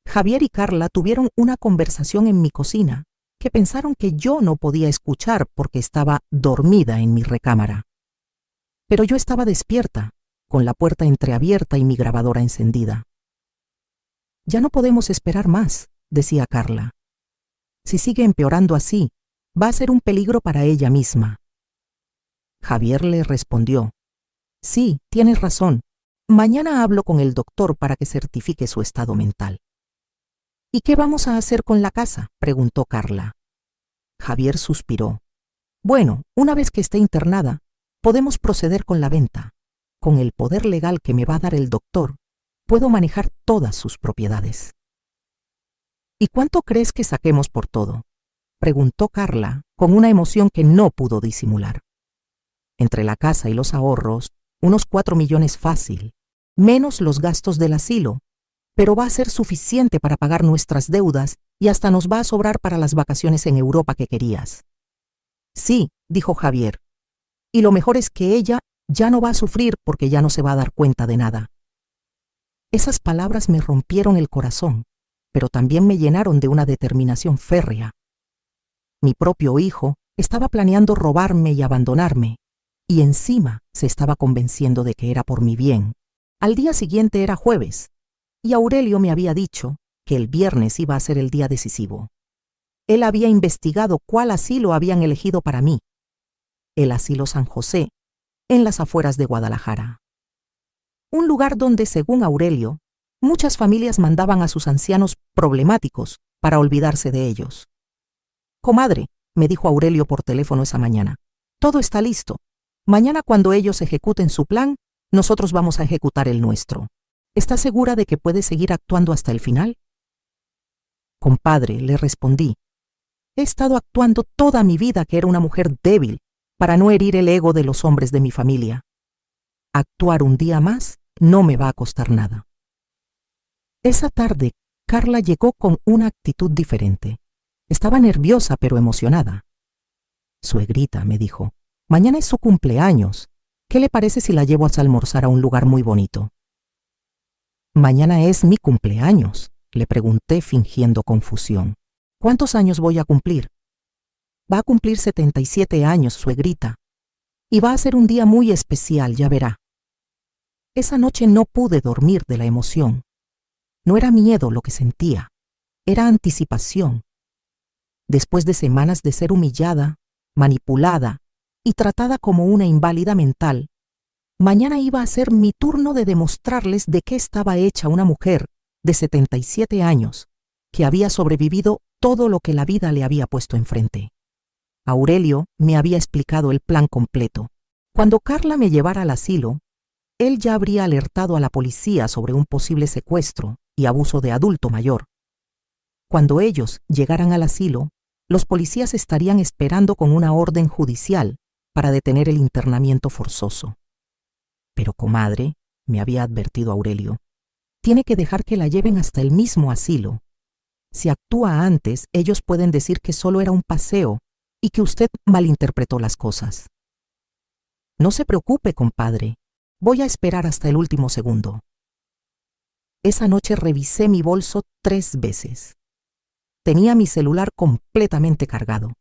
Javier y Carla tuvieron una conversación en mi cocina que pensaron que yo no podía escuchar porque estaba dormida en mi recámara. Pero yo estaba despierta, con la puerta entreabierta y mi grabadora encendida. Ya no podemos esperar más, decía Carla. Si sigue empeorando así, va a ser un peligro para ella misma. Javier le respondió: sí, tienes razón. Mañana hablo con el doctor para que certifique su estado mental. ¿Y qué vamos a hacer con la casa?, preguntó Carla. Javier suspiró. Bueno, una vez que esté internada, podemos proceder con la venta. Con el poder legal que me va a dar el doctor, puedo manejar todas sus propiedades. ¿Y cuánto crees que saquemos por todo?, preguntó Carla con una emoción que no pudo disimular. Entre la casa y los ahorros, unos 4 millones fácil, menos los gastos del asilo, pero va a ser suficiente para pagar nuestras deudas y hasta nos va a sobrar para las vacaciones en Europa que querías. Sí, dijo Javier, y lo mejor es que ella ya no va a sufrir porque ya no se va a dar cuenta de nada. Esas palabras me rompieron el corazón, pero también me llenaron de una determinación férrea. Mi propio hijo estaba planeando robarme y abandonarme, y encima se estaba convenciendo de que era por mi bien. Al día siguiente era jueves, y Aurelio me había dicho que el viernes iba a ser el día decisivo. Él había investigado cuál asilo habían elegido para mí: el Asilo San José, en las afueras de Guadalajara. Un lugar donde, según Aurelio, muchas familias mandaban a sus ancianos problemáticos para olvidarse de ellos. Comadre, me dijo Aurelio por teléfono esa mañana, todo está listo. Mañana, cuando ellos ejecuten su plan, nosotros vamos a ejecutar el nuestro. ¿Estás segura de que puedes seguir actuando hasta el final? Compadre, le respondí, he estado actuando toda mi vida que era una mujer débil para no herir el ego de los hombres de mi familia. Actuar un día más no me va a costar nada. Esa tarde, Carla llegó con una actitud diferente. Estaba nerviosa pero emocionada. Suegrita, me dijo, mañana es su cumpleaños. ¿Qué le parece si la llevo a almorzar a un lugar muy bonito? Mañana es mi cumpleaños, le pregunté fingiendo confusión. ¿Cuántos años voy a cumplir? Va a cumplir 77 años, suegrita. Y va a ser un día muy especial, ya verá. Esa noche no pude dormir de la emoción. No era miedo lo que sentía, era anticipación. Después de semanas de ser humillada, manipulada y tratada como una inválida mental, mañana iba a ser mi turno de demostrarles de qué estaba hecha una mujer de 77 años que había sobrevivido todo lo que la vida le había puesto enfrente. Aurelio me había explicado el plan completo. Cuando Carla me llevara al asilo, él ya habría alertado a la policía sobre un posible secuestro y abuso de adulto mayor. Cuando ellos llegaran al asilo, los policías estarían esperando con una orden judicial para detener el internamiento forzoso. Pero, comadre, me había advertido Aurelio, tiene que dejar que la lleven hasta el mismo asilo. Si actúa antes, ellos pueden decir que solo era un paseo y que usted malinterpretó las cosas. No se preocupe, compadre, voy a esperar hasta el último segundo. Esa noche revisé mi bolso 3 veces. Tenía mi celular completamente cargado,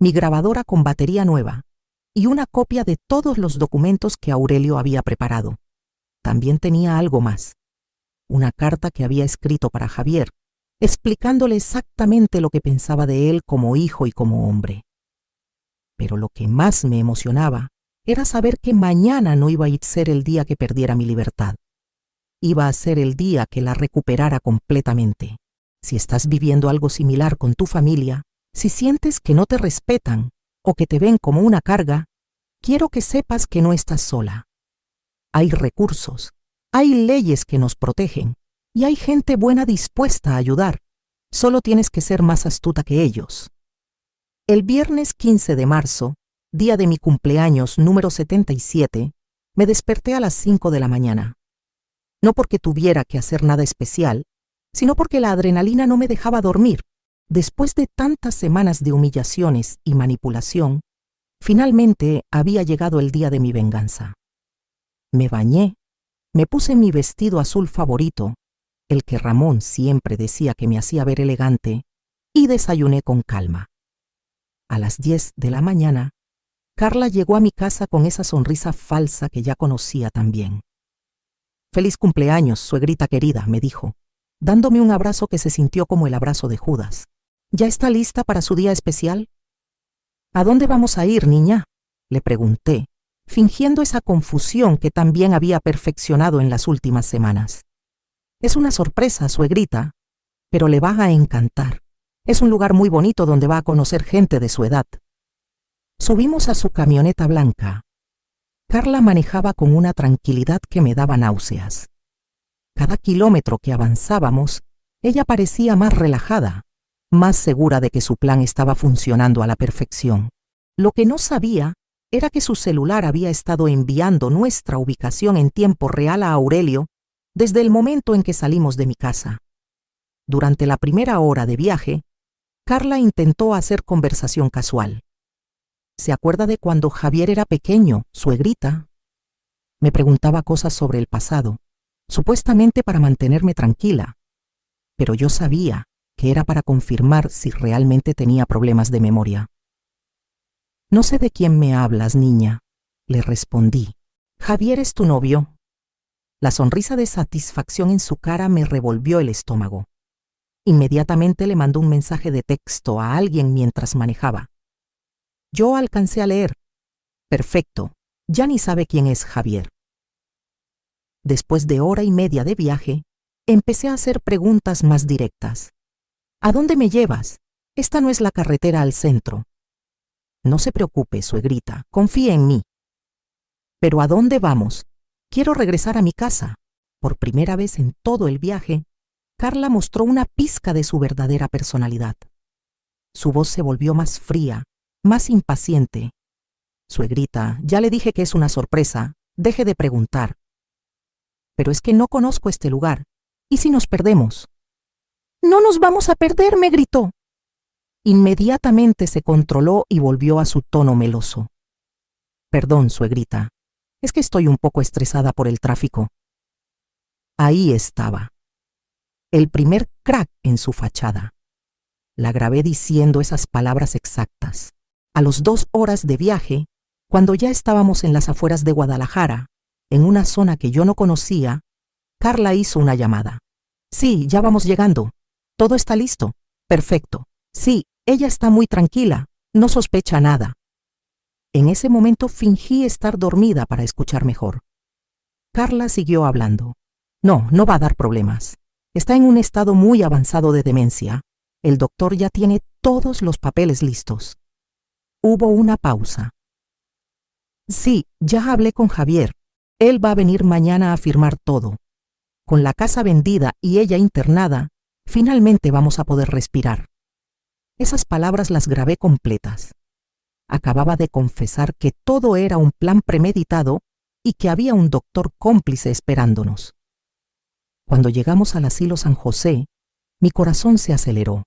mi grabadora con batería nueva y una copia de todos los documentos que Aurelio había preparado. También tenía algo más, una carta que había escrito para Javier, explicándole exactamente lo que pensaba de él como hijo y como hombre. Pero lo que más me emocionaba era saber que mañana no iba a ser el día que perdiera mi libertad. Iba a ser el día que la recuperara completamente. Si estás viviendo algo similar con tu familia, si sientes que no te respetan o que te ven como una carga, quiero que sepas que no estás sola. Hay recursos, hay leyes que nos protegen y hay gente buena dispuesta a ayudar. Solo tienes que ser más astuta que ellos. El viernes 15 de marzo, día de mi cumpleaños número 77, me desperté a las 5 de la mañana. No porque tuviera que hacer nada especial, sino porque la adrenalina no me dejaba dormir. Después de tantas semanas de humillaciones y manipulación, finalmente había llegado el día de mi venganza. Me bañé, me puse mi vestido azul favorito, el que Ramón siempre decía que me hacía ver elegante, y desayuné con calma. A las 10 de la mañana, Carla llegó a mi casa con esa sonrisa falsa que ya conocía tan bien. «Feliz cumpleaños, suegrita querida», me dijo, dándome un abrazo que se sintió como el abrazo de Judas. «¿Ya está lista para su día especial?» «¿A dónde vamos a ir, niña?», le pregunté, fingiendo esa confusión que también había perfeccionado en las últimas semanas. Es una sorpresa, suegrita, pero le va a encantar. Es un lugar muy bonito donde va a conocer gente de su edad. Subimos a su camioneta blanca. Carla manejaba con una tranquilidad que me daba náuseas. Cada kilómetro que avanzábamos, ella parecía más relajada, más segura de que su plan estaba funcionando a la perfección. Lo que no sabía era que su celular había estado enviando nuestra ubicación en tiempo real a Aurelio desde el momento en que salimos de mi casa. Durante la primera hora de viaje, Carla intentó hacer conversación casual. ¿Se acuerda de cuando Javier era pequeño, suegrita? Me preguntaba cosas sobre el pasado, supuestamente para mantenerme tranquila, pero yo sabía que era para confirmar si realmente tenía problemas de memoria. No sé de quién me hablas, niña, le respondí. Javier es tu novio. La sonrisa de satisfacción en su cara me revolvió el estómago. Inmediatamente le mandó un mensaje de texto a alguien mientras manejaba. Yo alcancé a leer. Perfecto, ya ni sabe quién es Javier. Después de hora y media de viaje, empecé a hacer preguntas más directas. ¿A dónde me llevas? Esta no es la carretera al centro. No se preocupe, suegrita, confíe en mí. ¿Pero a dónde vamos? Quiero regresar a mi casa. Por primera vez en todo el viaje, Carla mostró una pizca de su verdadera personalidad. Su voz se volvió más fría, más impaciente. Suegrita, ya le dije que es una sorpresa, deje de preguntar. Pero es que no conozco este lugar. ¿Y si nos perdemos? ¡No nos vamos a perder!, me gritó. Inmediatamente se controló y volvió a su tono meloso. Perdón, suegrita, es que estoy un poco estresada por el tráfico. Ahí estaba. El primer crack en su fachada. La grabé diciendo esas palabras exactas. A las 2 horas de viaje, cuando ya estábamos en las afueras de Guadalajara, en una zona que yo no conocía, Carla hizo una llamada. Sí, ya vamos llegando. ¿Todo está listo? Perfecto. Sí, ella está muy tranquila, no sospecha nada. En ese momento fingí estar dormida para escuchar mejor. Carla siguió hablando. No, no va a dar problemas. Está en un estado muy avanzado de demencia. El doctor ya tiene todos los papeles listos. Hubo una pausa. Sí, ya hablé con Javier. Él va a venir mañana a firmar todo. Con la casa vendida y ella internada, finalmente vamos a poder respirar. Esas palabras las grabé completas. Acababa de confesar que todo era un plan premeditado y que había un doctor cómplice esperándonos. Cuando llegamos al asilo San José, mi corazón se aceleró.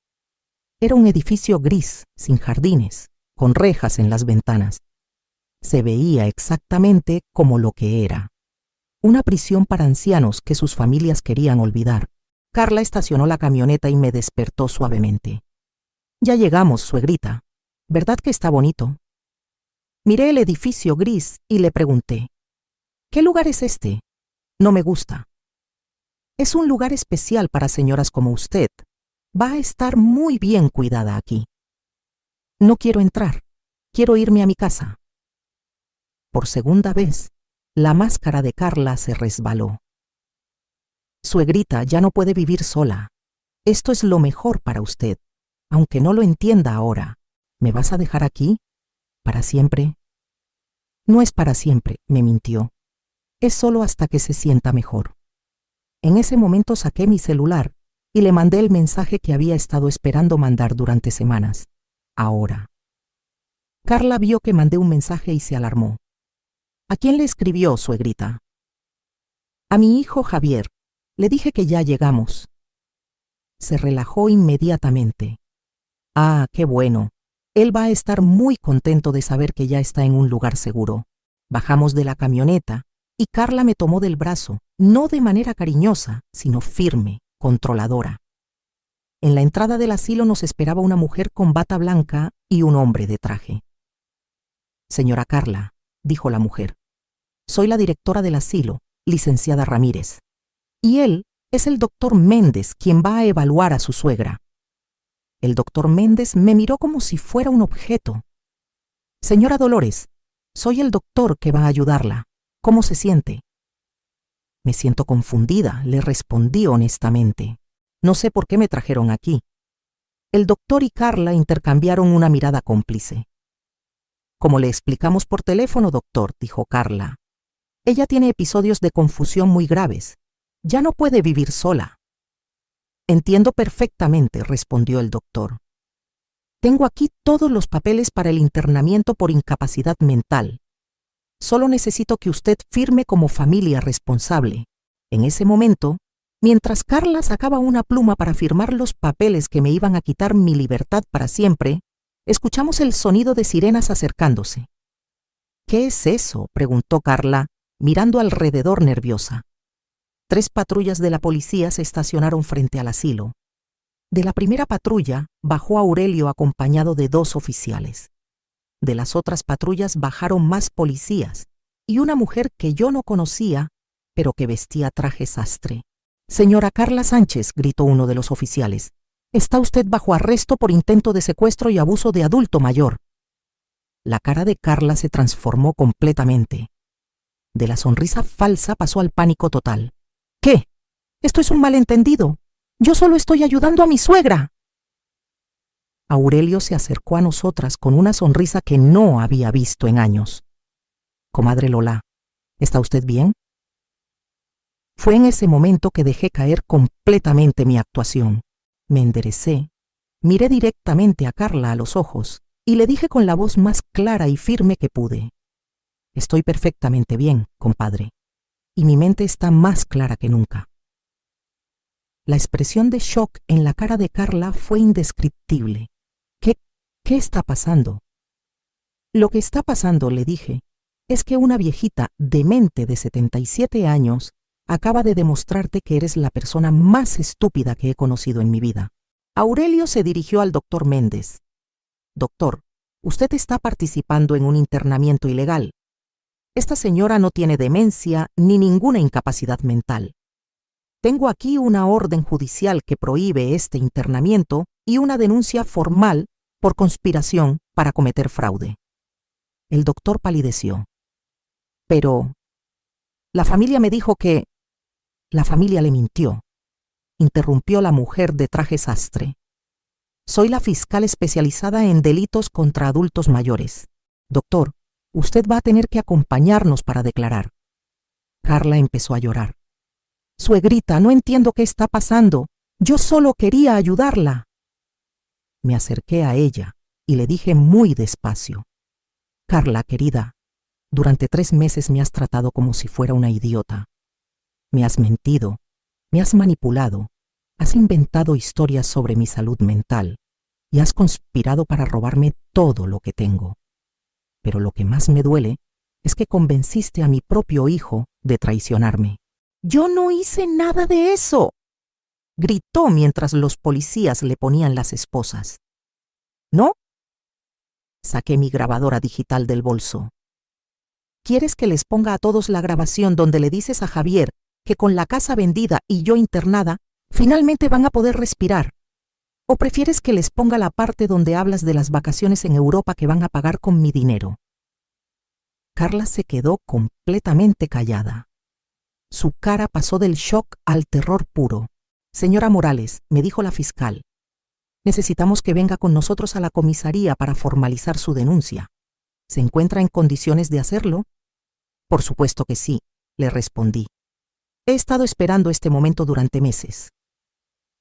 Era un edificio gris, sin jardines, con rejas en las ventanas. Se veía exactamente como lo que era. Una prisión para ancianos que sus familias querían olvidar. Carla estacionó la camioneta y me despertó suavemente. Ya llegamos, suegrita. ¿Verdad que está bonito? Miré el edificio gris y le pregunté, ¿qué lugar es este? No me gusta. Es un lugar especial para señoras como usted. Va a estar muy bien cuidada aquí. No quiero entrar. Quiero irme a mi casa. Por segunda vez, la máscara de Carla se resbaló. Suegrita ya no puede vivir sola. Esto es lo mejor para usted, aunque no lo entienda ahora. ¿Me vas a dejar aquí? ¿Para siempre? No es para siempre, me mintió. Es solo hasta que se sienta mejor. En ese momento saqué mi celular y le mandé el mensaje que había estado esperando mandar durante semanas. Ahora. Carla vio que mandé un mensaje y se alarmó. ¿A quién le escribió, suegrita? A mi hijo Javier. Le dije que ya llegamos. Se relajó inmediatamente. Ah, qué bueno. Él va a estar muy contento de saber que ya está en un lugar seguro. Bajamos de la camioneta y Carla me tomó del brazo, no de manera cariñosa, sino firme, controladora. En la entrada del asilo nos esperaba una mujer con bata blanca y un hombre de traje. Señora Carla, dijo la mujer, soy la directora del asilo, licenciada Ramírez. Y él es el doctor Méndez, quien va a evaluar a su suegra. El doctor Méndez me miró como si fuera un objeto. Señora Dolores, Soy el doctor que va a ayudarla. ¿Cómo se siente? Me siento confundida, le respondí honestamente. No sé por qué me trajeron aquí. El doctor y Carla intercambiaron una mirada cómplice. Como le explicamos por teléfono, doctor, dijo Carla. Ella tiene episodios de confusión muy graves. Ya no puede vivir sola. Entiendo perfectamente, respondió el doctor. Tengo aquí todos los papeles para el internamiento por incapacidad mental. Solo necesito que usted firme como familia responsable. En ese momento, mientras Carla sacaba una pluma para firmar los papeles que me iban a quitar mi libertad para siempre, escuchamos el sonido de sirenas acercándose. ¿Qué es eso?, preguntó Carla, mirando alrededor nerviosa. 3 patrullas de la policía se estacionaron frente al asilo. De la primera patrulla bajó Aurelio acompañado de 2 oficiales. De las otras patrullas bajaron más policías y una mujer que yo no conocía, pero que vestía traje sastre. «Señora Carla Sánchez», gritó uno de los oficiales, «está usted bajo arresto por intento de secuestro y abuso de adulto mayor». La cara de Carla se transformó completamente. De la sonrisa falsa pasó al pánico total. «¿Qué? Esto es un malentendido. Yo solo estoy ayudando a mi suegra». Aurelio se acercó a nosotras con una sonrisa que no había visto en años. «Comadre Lola, ¿está usted bien?». Fue en ese momento que dejé caer completamente mi actuación. Me enderecé, miré directamente a Carla a los ojos y le dije con la voz más clara y firme que pude: «Estoy perfectamente bien, compadre, y mi mente está más clara que nunca». La expresión de shock en la cara de Carla fue indescriptible. ¿Qué está pasando? «Lo que está pasando», le dije, «es que una viejita demente de 77 años acaba de demostrarte que eres la persona más estúpida que he conocido en mi vida». Aurelio se dirigió al doctor Méndez. «Doctor, usted está participando en un internamiento ilegal. Esta señora no tiene demencia ni ninguna incapacidad mental. Tengo aquí una orden judicial que prohíbe este internamiento y una denuncia formal por conspiración para cometer fraude». El doctor palideció. «Pero la familia me dijo que...». «La familia le mintió», interrumpió la mujer de traje sastre. «Soy la fiscal especializada en delitos contra adultos mayores. Doctor, usted va a tener que acompañarnos para declarar». Carla empezó a llorar. «Suegrita, no entiendo qué está pasando. Yo solo quería ayudarla». Me acerqué a ella y le dije muy despacio: «Carla, querida, durante 3 meses me has tratado como si fuera una idiota. Me has mentido, me has manipulado, has inventado historias sobre mi salud mental y has conspirado para robarme todo lo que tengo. Pero lo que más me duele es que convenciste a mi propio hijo de traicionarme». «Yo no hice nada de eso», gritó mientras los policías le ponían las esposas. «¿No?». Saqué mi grabadora digital del bolso. «¿Quieres que les ponga a todos la grabación donde le dices a Javier que con la casa vendida y yo internada, finalmente van a poder respirar? ¿O prefieres que les ponga la parte donde hablas de las vacaciones en Europa que van a pagar con mi dinero?». Carla se quedó completamente callada. Su cara pasó del shock al terror puro. «Señora Morales», me dijo la fiscal, «necesitamos que venga con nosotros a la comisaría para formalizar su denuncia. ¿Se encuentra en condiciones de hacerlo?». «Por supuesto que sí», le respondí. «He estado esperando este momento durante meses».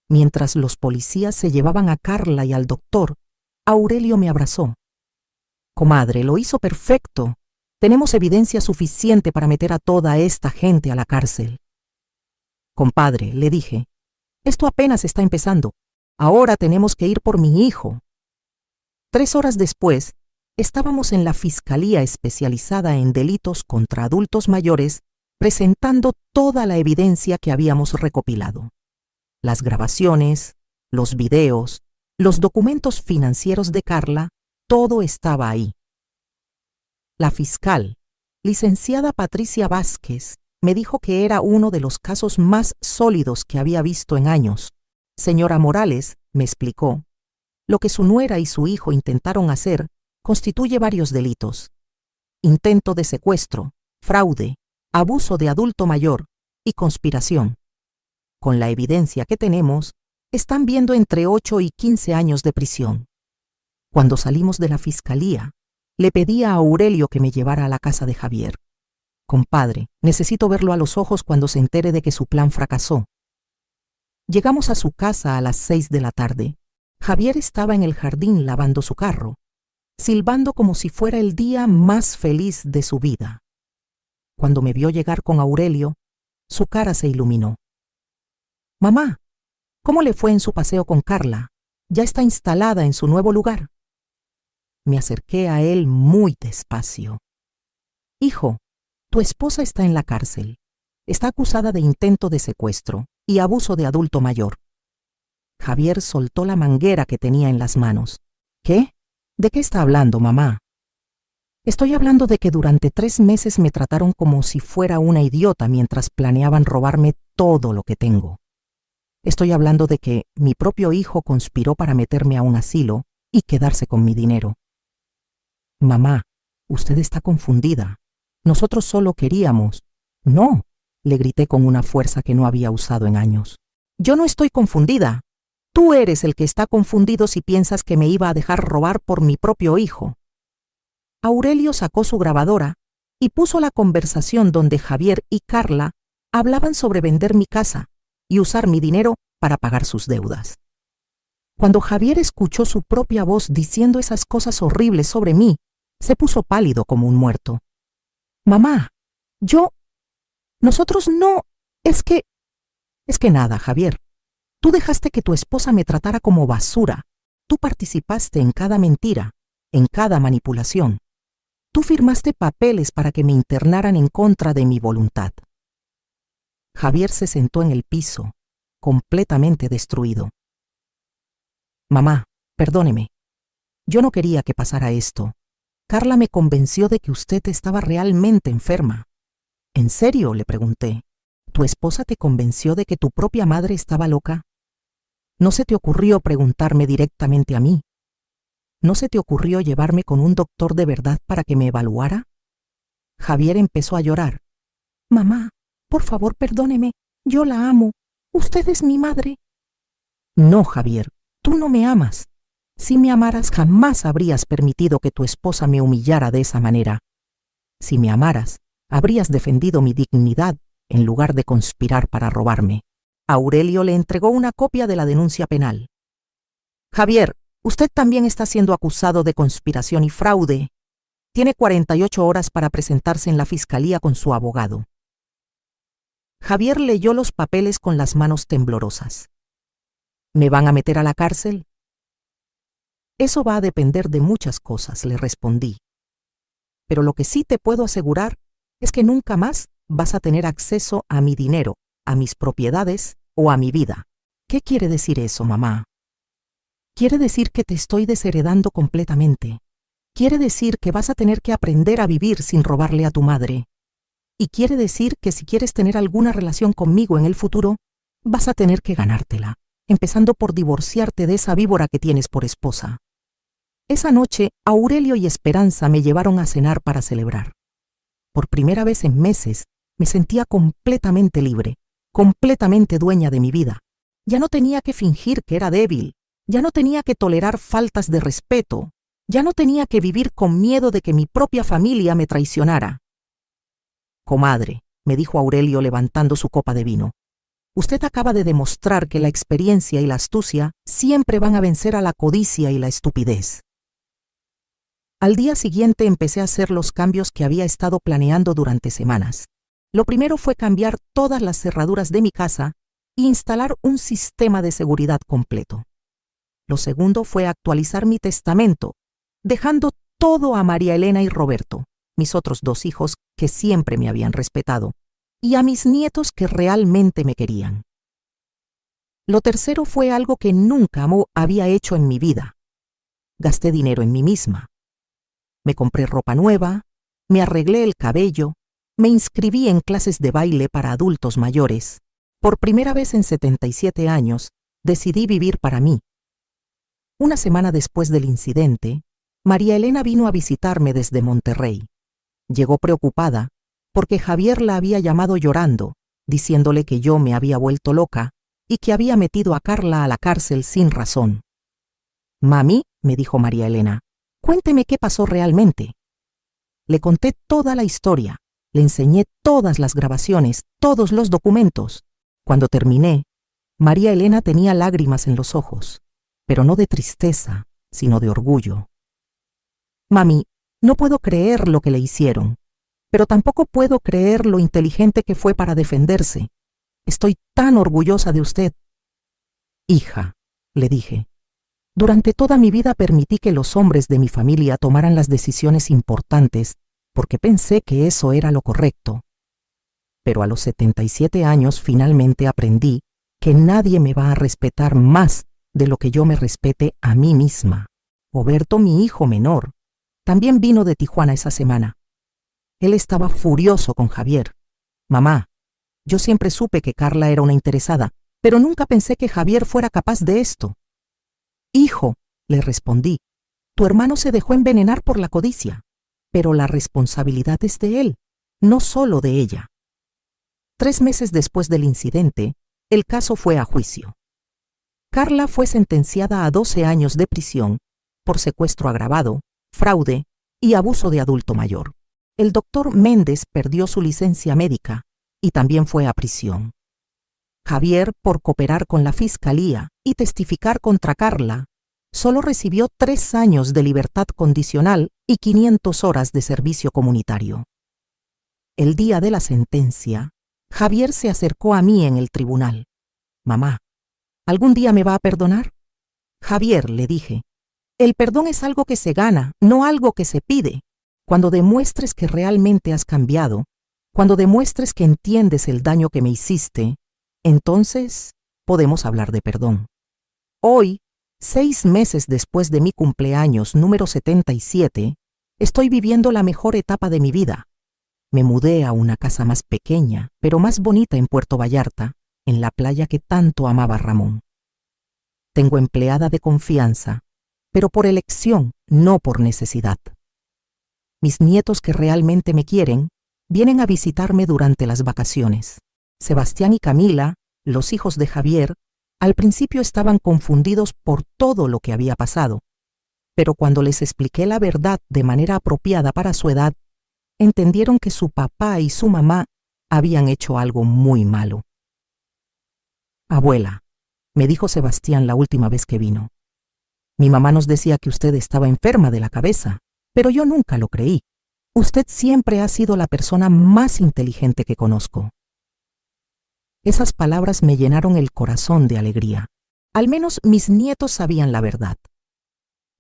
Mientras los policías se llevaban a Carla y al doctor, Aurelio me abrazó. «Comadre, lo hizo perfecto. Tenemos evidencia suficiente para meter a toda esta gente a la cárcel». «Compadre», le dije, «esto apenas está empezando. Ahora tenemos que ir por mi hijo». 3 horas después, estábamos en la Fiscalía Especializada en Delitos contra Adultos Mayores presentando toda la evidencia que habíamos recopilado. Las grabaciones, los videos, los documentos financieros de Carla, todo estaba ahí. La fiscal, licenciada Patricia Vázquez, me dijo que era uno de los casos más sólidos que había visto en años. «Señora Morales», me explicó, «lo que su nuera y su hijo intentaron hacer constituye varios delitos. intento de secuestro, fraude, abuso de adulto mayor y conspiración. Con la evidencia que tenemos, están viendo entre 8 y 15 años de prisión. Cuando salimos de la fiscalía, le pedí a Aurelio que me llevara a la casa de Javier. Compadre, necesito verlo a los ojos cuando se entere de que su plan fracasó. Llegamos a su casa a las 6 de la tarde. Javier estaba en el jardín lavando su carro, silbando como si fuera el día más feliz de su vida. Cuando me vio llegar con Aurelio, su cara se iluminó. Mamá, ¿cómo le fue en su paseo con Carla? ¿Ya está instalada en su nuevo lugar? Me acerqué a él muy despacio. Hijo, tu esposa está en la cárcel. Está acusada de intento de secuestro y abuso de adulto mayor. Javier soltó la manguera que tenía en las manos. ¿Qué? ¿De qué está hablando, mamá? Estoy hablando de que durante 3 meses me trataron como si fuera una idiota mientras planeaban robarme todo lo que tengo. Estoy hablando de que mi propio hijo conspiró para meterme a un asilo y quedarse con mi dinero. Mamá, usted está confundida. Nosotros solo queríamos. No, le grité con una fuerza que no había usado en años. Yo no estoy confundida. Tú eres el que está confundido si piensas que me iba a dejar robar por mi propio hijo. Aurelio sacó su grabadora y puso la conversación donde Javier y Carla hablaban sobre vender mi casa y usar mi dinero para pagar sus deudas. Cuando Javier escuchó su propia voz diciendo esas cosas horribles sobre mí, se puso pálido como un muerto. Mamá, nosotros no, es que nada, Javier. Tú dejaste que tu esposa me tratara como basura. Tú participaste en cada mentira, en cada manipulación. Tú firmaste papeles para que me internaran en contra de mi voluntad. Javier se sentó en el piso, completamente destruido. Mamá, perdóneme. Yo no quería que pasara esto. Carla me convenció de que usted estaba realmente enferma. ¿En serio?, le pregunté. ¿Tu esposa te convenció de que tu propia madre estaba loca? ¿No se te ocurrió preguntarme directamente a mí? ¿No se te ocurrió llevarme con un doctor de verdad para que me evaluara? Javier empezó a llorar. Mamá, por favor, perdóneme. Yo la amo. Usted es mi madre. No, Javier, tú no me amas. Si me amaras, jamás habrías permitido que tu esposa me humillara de esa manera. Si me amaras, habrías defendido mi dignidad en lugar de conspirar para robarme. Aurelio le entregó una copia de la denuncia penal. Javier, usted también está siendo acusado de conspiración y fraude. Tiene 48 horas para presentarse en la fiscalía con su abogado. Javier leyó los papeles con las manos temblorosas. ¿Me van a meter a la cárcel? Eso va a depender de muchas cosas, le respondí. Pero lo que sí te puedo asegurar es que nunca más vas a tener acceso a mi dinero, a mis propiedades o a mi vida. ¿Qué quiere decir eso, mamá? Quiere decir que te estoy desheredando completamente. Quiere decir que vas a tener que aprender a vivir sin robarle a tu madre. Y quiere decir que si quieres tener alguna relación conmigo en el futuro, vas a tener que ganártela, empezando por divorciarte de esa víbora que tienes por esposa. Esa noche, Aurelio y Esperanza me llevaron a cenar para celebrar. Por primera vez en meses, me sentía completamente libre, completamente dueña de mi vida. Ya no tenía que fingir que era débil, ya no tenía que tolerar faltas de respeto, ya no tenía que vivir con miedo de que mi propia familia me traicionara. Comadre, me dijo Aurelio levantando su copa de vino, usted acaba de demostrar que la experiencia y la astucia siempre van a vencer a la codicia y la estupidez. Al día siguiente empecé a hacer los cambios que había estado planeando durante semanas. Lo primero fue cambiar todas las cerraduras de mi casa e instalar un sistema de seguridad completo. Lo segundo fue actualizar mi testamento, dejando todo a María Elena y Roberto, mis otros 2 hijos que siempre me habían respetado, y a mis nietos que realmente me querían. Lo tercero fue algo que nunca había hecho en mi vida. Gasté dinero en mí misma. Me compré ropa nueva, me arreglé el cabello, me inscribí en clases de baile para adultos mayores. Por primera vez en 77 años, decidí vivir para mí. Una semana después del incidente, María Elena vino a visitarme desde Monterrey. Llegó preocupada porque Javier la había llamado llorando, diciéndole que yo me había vuelto loca y que había metido a Carla a la cárcel sin razón. «Mami», me dijo María Elena, «cuénteme qué pasó realmente». Le conté toda la historia, le enseñé todas las grabaciones, todos los documentos. Cuando terminé, María Elena tenía lágrimas en los ojos, pero no de tristeza, sino de orgullo. «Mami, no puedo creer lo que le hicieron, pero tampoco puedo creer lo inteligente que fue para defenderse. Estoy tan orgullosa de usted». «Hija», le dije, «durante toda mi vida permití que los hombres de mi familia tomaran las decisiones importantes porque pensé que eso era lo correcto. Pero a los 77 años finalmente aprendí que nadie me va a respetar más de lo que yo me respete a mí misma. Oberto, mi hijo menor, también vino de Tijuana esa semana. Él estaba furioso con Javier. «Mamá, yo siempre supe que Carla era una interesada, pero nunca pensé que Javier fuera capaz de esto». «Hijo», le respondí, «tu hermano se dejó envenenar por la codicia, pero la responsabilidad es de él, no solo de ella». 3 meses después del incidente, el caso fue a juicio. Carla fue sentenciada a 12 años de prisión por secuestro agravado, fraude y abuso de adulto mayor. El doctor Méndez perdió su licencia médica y también fue a prisión. Javier, por cooperar con la fiscalía y testificar contra Carla, solo recibió 3 años de libertad condicional y 500 horas de servicio comunitario. El día de la sentencia, Javier se acercó a mí en el tribunal. «Mamá, ¿algún día me va a perdonar?» «Javier», le dije, «el perdón es algo que se gana, no algo que se pide. Cuando demuestres que realmente has cambiado, cuando demuestres que entiendes el daño que me hiciste, entonces podemos hablar de perdón». Hoy, 6 meses después de mi cumpleaños número 77, estoy viviendo la mejor etapa de mi vida. Me mudé a una casa más pequeña, pero más bonita en Puerto Vallarta, en la playa que tanto amaba Ramón. Tengo empleada de confianza, pero por elección, no por necesidad. Mis nietos que realmente me quieren, vienen a visitarme durante las vacaciones. Sebastián y Camila, los hijos de Javier, al principio estaban confundidos por todo lo que había pasado, pero cuando les expliqué la verdad de manera apropiada para su edad, entendieron que su papá y su mamá habían hecho algo muy malo. «Abuela», me dijo Sebastián la última vez que vino, «mi mamá nos decía que usted estaba enferma de la cabeza, pero yo nunca lo creí. Usted siempre ha sido la persona más inteligente que conozco». Esas palabras me llenaron el corazón de alegría. Al menos mis nietos sabían la verdad.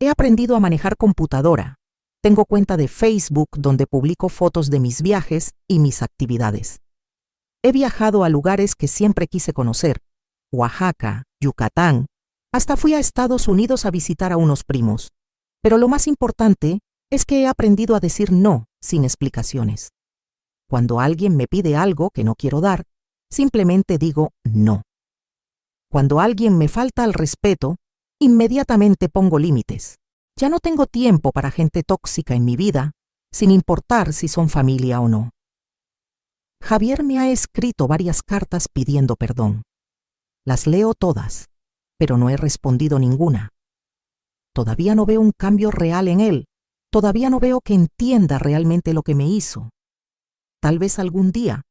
He aprendido a manejar computadora. Tengo cuenta de Facebook donde publico fotos de mis viajes y mis actividades. He viajado a lugares que siempre quise conocer: Oaxaca, Yucatán. Hasta fui a Estados Unidos a visitar a unos primos. Pero lo más importante es que he aprendido a decir no sin explicaciones. Cuando alguien me pide algo que no quiero dar, simplemente digo no. Cuando alguien me falta al respeto, inmediatamente pongo límites. Ya no tengo tiempo para gente tóxica en mi vida, sin importar si son familia o no. Javier me ha escrito varias cartas pidiendo perdón. Las leo todas, pero no he respondido ninguna. Todavía no veo un cambio real en él. Todavía no veo que entienda realmente lo que me hizo. Tal vez algún día,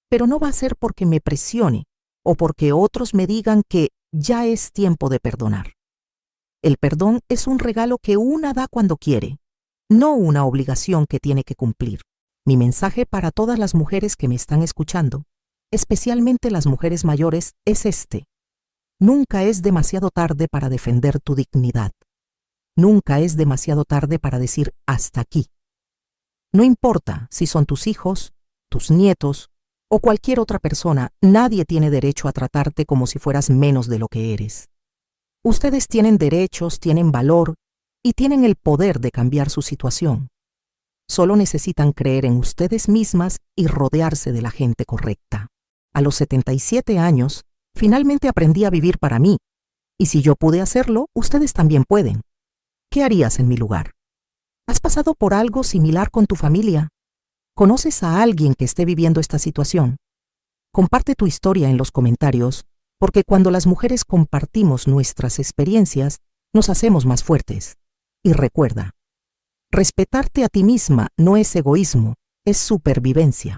pero no va a ser porque me presione o porque otros me digan que ya es tiempo de perdonar. El perdón es un regalo que una da cuando quiere, no una obligación que tiene que cumplir. Mi mensaje para todas las mujeres que me están escuchando, especialmente las mujeres mayores, es este: nunca es demasiado tarde para defender tu dignidad. Nunca es demasiado tarde para decir hasta aquí. No importa si son tus hijos, tus nietos o cualquier otra persona, nadie tiene derecho a tratarte como si fueras menos de lo que eres. Ustedes tienen derechos, tienen valor y tienen el poder de cambiar su situación. Solo necesitan creer en ustedes mismas y rodearse de la gente correcta. A los 77 años, finalmente aprendí a vivir para mí, y si yo pude hacerlo, ustedes también pueden. ¿Qué harías en mi lugar? ¿Has pasado por algo similar con tu familia? ¿Conoces a alguien que esté viviendo esta situación? Comparte tu historia en los comentarios, porque cuando las mujeres compartimos nuestras experiencias, nos hacemos más fuertes. Y recuerda, respetarte a ti misma no es egoísmo, es supervivencia.